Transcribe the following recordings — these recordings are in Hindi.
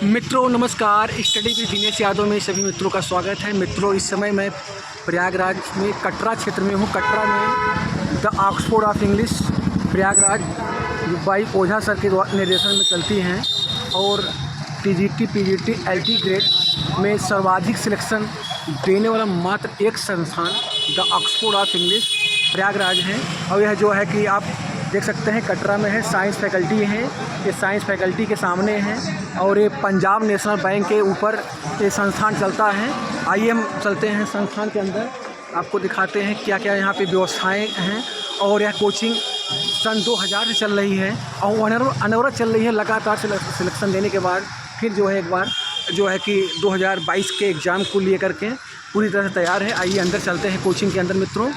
मित्रों नमस्कार। स्टडी विद दिनेश यादव में सभी मित्रों का स्वागत है। मित्रों इस समय मैं प्रयागराज में कटरा क्षेत्र में हूँ। कटरा में the Oxford of English Prayagraj by Ojha sir के निर्देशन में चलती हैं और टीजीटी पीजीटी एलटी ग्रेड में सर्वाधिक सिलेक्शन देने वाला मात्र एक संस्थान the Oxford of English Prayagraj है। और यह जो है कि आप देख सकते हैं कटरा में है, साइंस फैकल्टी है। ये साइंस फैकल्टी के सामने है और ये पंजाब नेशनल बैंक के ऊपर ये संस्थान चलता है। आइए हम चलते हैं संस्थान के अंदर, आपको दिखाते हैं क्या क्या यहाँ पे व्यवस्थाएं हैं। और यह कोचिंग सन 2000 से चल रही है और अनवरत चल रही है। लगातार सिलेक्शन देने के बाद फिर जो है एक बार जो है कि 2022 के एग्ज़ाम को लिए करके पूरी तरह से तैयार है। आइए अंदर चलते हैं कोचिंग के अंदर मित्रों।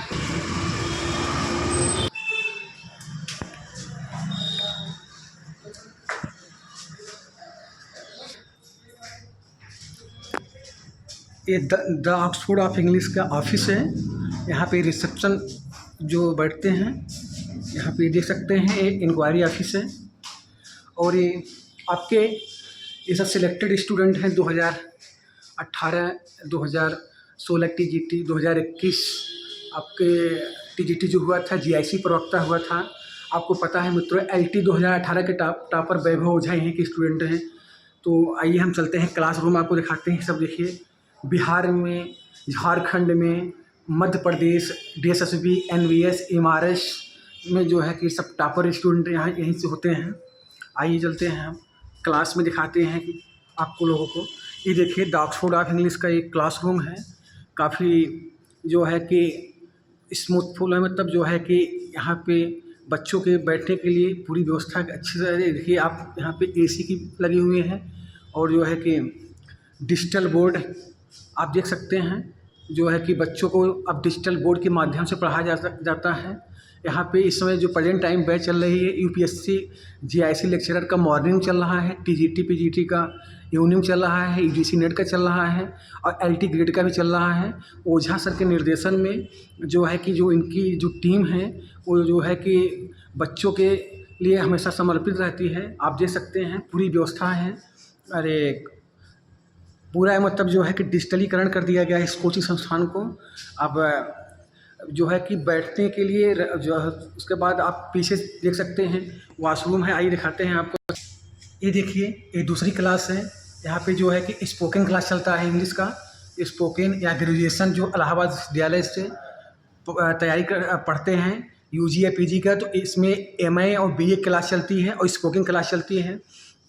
ये द ऑक्सफोर्ड ऑफ इंग्लिश का ऑफिस है। यहाँ पे रिसेप्शन जो बैठते हैं, यहाँ पे देख सकते हैं ये इंक्वायरी ऑफिस है। और ये आपके ये सब सिलेक्टेड स्टूडेंट हैं 2018, 2016 टीजीटी, 2021 आपके टीजीटी जो हुआ था जीआईसी प्रवक्ता हुआ था। आपको पता है मित्रों एलटी 2018 के टॉपर वैभव ओझा यहीं के स्टूडेंट हैं। तो आइए हम चलते हैं क्लासरूम, आपको दिखाते हैं। सब देखिए, बिहार में, झारखंड में, Madhya Pradesh, DSSB, NVS, MRS में जो है कि सब टॉपर स्टूडेंट यहाँ यहीं से होते हैं। आइए चलते हैं हम क्लास में, दिखाते हैं कि आपको लोगों को। ये देखिए द ऑक्सफोर्ड ऑफ इंग्लिश का एक क्लासरूम है। काफ़ी जो है कि स्मूथफुल है, मतलब जो है कि यहाँ पे बच्चों के बैठने के लिए पूरी व्यवस्था अच्छी तरह से। देखिए आप यहाँ पे एसी की लगी हुई है और जो है कि डिजिटल बोर्ड आप देख सकते हैं, जो है कि बच्चों को अब डिजिटल बोर्ड के माध्यम से पढ़ाया जाता है। यहाँ पे इस समय जो प्रेजेंट टाइम बैच चल रही है, यूपीएससी जीआईसी लेक्चरर का मॉर्निंग चल रहा है, टीजीटी पीजीटी का इवनिंग चल रहा है, यूजीसी नेट का चल रहा है और एलटी ग्रेड का भी चल रहा है। ओझा सर के निर्देशन में जो है कि जो इनकी जो टीम है वो जो है कि बच्चों के लिए हमेशा समर्पित रहती है। आप देख सकते हैं पूरी व्यवस्था है। अरे पूरा मतलब जो है कि डिजिटलीकरण कर दिया गया है इस कोचिंग संस्थान को। अब जो है कि बैठने के लिए जो है, उसके बाद आप पीछे देख सकते हैं वॉशरूम है। आइए दिखाते हैं आपको। ये देखिए ये दूसरी क्लास है। यहाँ पे जो है कि स्पोकन क्लास चलता है इंग्लिश का। स्पोकन या ग्रेजुएशन जो इलाहाबाद विश्वविद्यालय से तैयारी पढ़ते हैं यूजी या पीजी का, तो इसमें एमए और बीए क्लास चलती है और स्पोकन क्लास चलती है।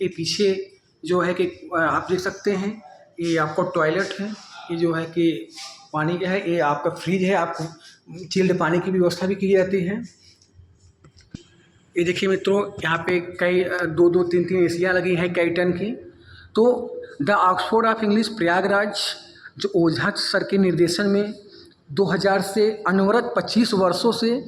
ये पीछे जो है कि आप देख सकते हैं, ये आपको टॉयलेट है। ये जो है कि पानी का है, ये आपका फ्रिज है, आपको चिल्ड पानी की व्यवस्था भी की जाती है। ये देखिए मित्रों, यहाँ पे कई 2-2, 3-3 एसियाँ लगी हैं कई टन की। तो the Oxford of English Prayagraj जो ओझा सर के निर्देशन में 2000 से अनवरत 25 वर्षों से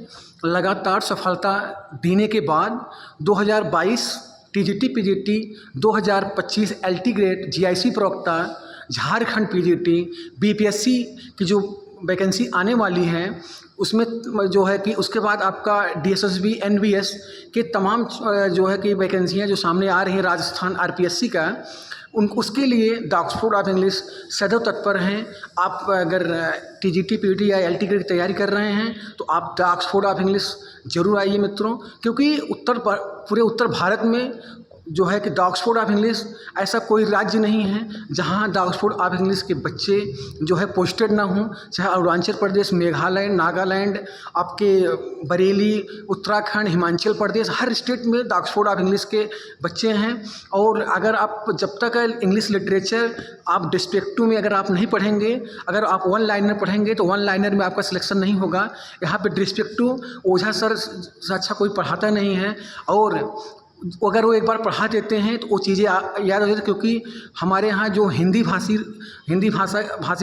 लगातार सफलता देने के बाद 2022 TGT PGT, 2025 LT grade GIC प्रवक्ता, झारखंड पीजीटी, बीपीएससी की जो वैकेंसी आने वाली है उसमें जो है कि उसके बाद आपका डीएसएसबी एनवीएस के तमाम जो है कि वैकेंसियाँ जो सामने आ रही हैं, राजस्थान आरपीएससी का, उसके लिए द ऑक्सफोर्ड ऑफ इंग्लिश सदैव तत्पर हैं। आप अगर टीजीटी पीजीटी या एलटी की तैयारी कर रहे हैं तो आप द ऑक्सफोर्ड ऑफ इंग्लिश ज़रूर आइए मित्रों, क्योंकि पूरे उत्तर भारत में जो है कि द ऑक्सफोर्ड ऑफ इंग्लिश ऐसा कोई राज्य नहीं है जहां द ऑक्सफोर्ड ऑफ इंग्लिश के बच्चे जो है पोस्टेड ना हों। चाहे अरुणाचल प्रदेश, मेघालय, नागालैंड, आपके बरेली, उत्तराखंड, हिमाचल प्रदेश, हर स्टेट में द ऑक्सफोर्ड ऑफ इंग्लिश के बच्चे हैं। और अगर आप जब तक इंग्लिश लिटरेचर आप डिस्ट्रिक्ट 2 में अगर आप नहीं पढ़ेंगे, अगर आप वन लाइनर पढ़ेंगे तो वन लाइनर में आपका सिलेक्शन नहीं होगा। यहाँ पे डिस्ट्रिक्ट 2 ओझा सर से अच्छा कोई पढ़ाता नहीं है। और अगर वो एक बार पढ़ा देते हैं तो वो चीज़ें याद हो जाती, क्योंकि हमारे यहाँ जो हिंदी भाषी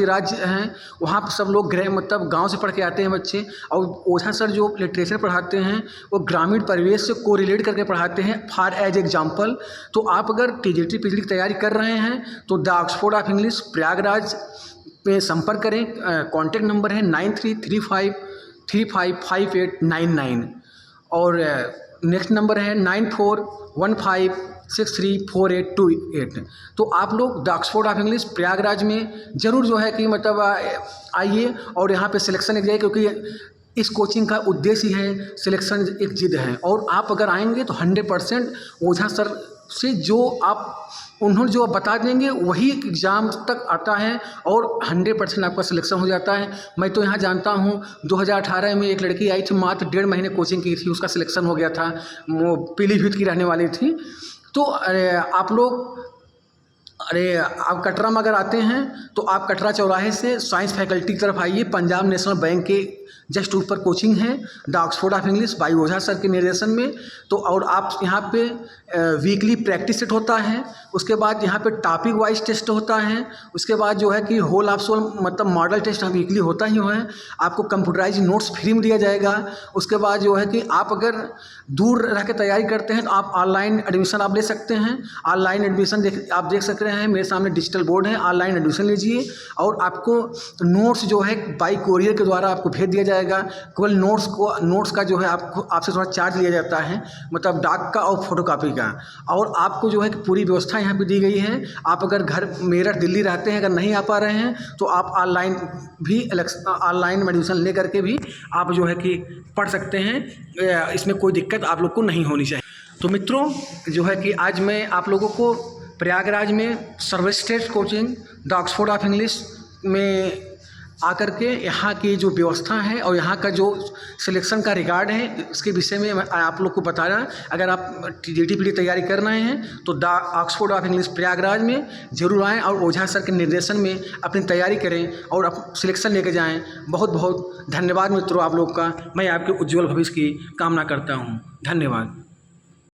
राज्य हैं वहाँ पर सब लोग मतलब गांव से पढ़ के आते हैं बच्चे। और ओझा सर जो लिटरेचर पढ़ाते हैं वो ग्रामीण परिवेश से कोरिलेट करके पढ़ाते हैं। फॉर एज एग्जांपल, तो आप अगर टीजीटी पीजीटी की तैयारी कर रहे हैं तो the Oxford of English Prayagraj पे संपर्क करें। कॉन्टैक्ट नंबर है 9335355899। और नेक्स्ट नंबर है 9415634828। तो आप लोग the Oxford of English Prayagraj में ज़रूर जो है कि मतलब आइए और यहाँ पे सिलेक्शन एक जाए, क्योंकि इस कोचिंग का उद्देश्य ही है सिलेक्शन, एक जिद है। और आप अगर आएंगे तो 100% ओझा सर से जो उन्होंने जो बता देंगे वही एग्ज़ाम तक आता है और 100% आपका सिलेक्शन हो जाता है। मैं तो यहाँ जानता हूँ 2018 में एक लड़की आई थी, मात्र 1.5 महीने कोचिंग की थी, उसका सिलेक्शन हो गया था। वो पीलीभीत की रहने वाली थी। तो आप लोग आप कटरा में अगर आते हैं तो आप कटरा चौराहे से साइंस फैकल्टी की तरफ आइए। पंजाब नेशनल बैंक के जस्ट ऊपर कोचिंग है the Oxford of English by Ojha sir के निर्देशन में। तो और आप यहाँ पे वीकली प्रैक्टिस सेट होता है, उसके बाद यहाँ पे टॉपिक वाइज टेस्ट होता है, उसके बाद जो है कि होल ऑफ सोल मतलब मॉडल टेस्ट वीकली होता ही है। आपको कंप्यूटराइज नोट्स फ्री में दिया जाएगा। उसके बाद जो है कि आप अगर दूर रह के तैयारी करते हैं तो आप ऑनलाइन एडमिशन आप ले सकते हैं। ऑनलाइन एडमिशन आप देख सकते हैं, मेरे सामने डिजिटल बोर्ड है, ऑनलाइन एडमिशन लीजिए और आपको नोट्स जो है बाई कोरियर के द्वारा आपको भेज दिया जाएगा। केवल नोट्स का जो है आपसे थोड़ा चार्ज लिया जाता है, मतलब डाक का और फोटोकॉपी का। और आपको जो है कि पूरी व्यवस्था यहाँ पे दी गई है। आप अगर घर मेरठ दिल्ली रहते हैं, अगर नहीं आ पा रहे हैं तो आप ऑनलाइन एडमिशन ले करके भी आप जो है कि पढ़ सकते हैं। इसमें कोई दिक्कत आप लोग को नहीं होनी चाहिए। तो मित्रों जो है कि आज मैं आप लोगों को प्रयागराज में सर्वश्रेष्ठ coaching the Oxford of English में आकर के यहाँ की जो व्यवस्था है और यहाँ का जो सिलेक्शन का रिकॉर्ड है, इसके विषय में मैं आप लोग को बता रहा। अगर आप JTPT तैयारी कर रहे हैं तो the Oxford of English Prayagraj में ज़रूर आएँ और ओझा सर के निर्देशन में अपनी तैयारी करें और आप सिलेक्शन लेके जाएँ। बहुत बहुत धन्यवाद मित्रों आप लोग का। मैं आपके उज्ज्वल भविष्य की कामना करता हूँ। धन्यवाद।